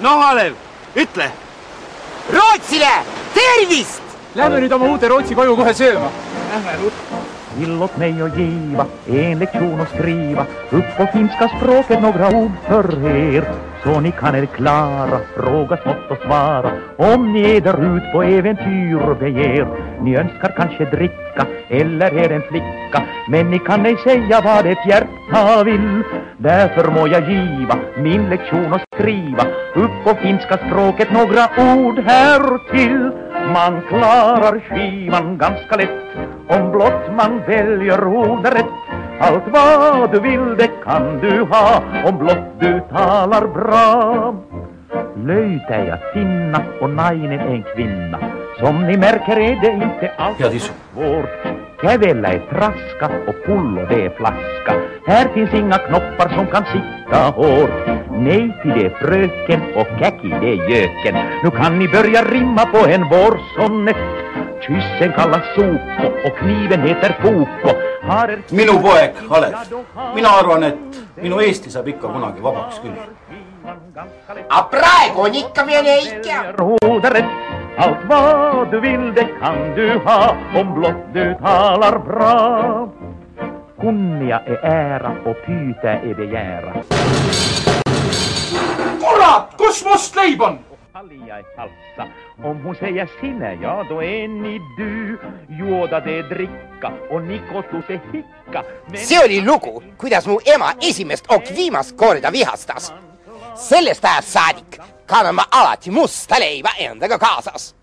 No Alev, ütle! Rootsile! Tervist! Lähme nüüd oma uute Rootsi koju kohe sööma. Lähme rut. Tillåt mig att giva en lektion och skriva upp på finska språket några ord för er. Så ni kan er klara, fråga smått och svara om ni är där ut på äventyr beger. Ni önskar kanske dricka eller är en flicka, men ni kan ej säga vad ett hjärta vill. Därför må jag giva min lektion och skriva upp på finska språket några ord här till. Man klarar skivan ganska lätt om blott man väljer ordet rätt. Allt vad du vill det kan du ha om blott du talar bra. Löjt är att finna och nainen en kvinna. Som ni märker är det inte alls svårt. Kävellä är traska och pullo det är flaska. Här finns inga knoppar som kan sitta hårt. Nej till det fröken och käki det göken. Nu kan ni börja rimma på en vårsonnet. Kyssen kallas Soko och kniven heter Foko. Minu poeg, Alev. Mina arvan, et minu Eesti saab ikka kunagi vabaks küll. A praegu on ikka veel eikä. Allt vad du vill det kan du ha om blott du talar bra. Kunnia är ära och pyytä är begära. Kurat, kus must leib on? Halja är falsa. Om hon säger sinne, ja då är ni du. Juoda det dricka och nikotus är hicka. See oli lugu, kuidas mu ema esimest och viimast korda vihastas. Sellest ajast saadik kannan ma alati musta leiba endaga kaasas.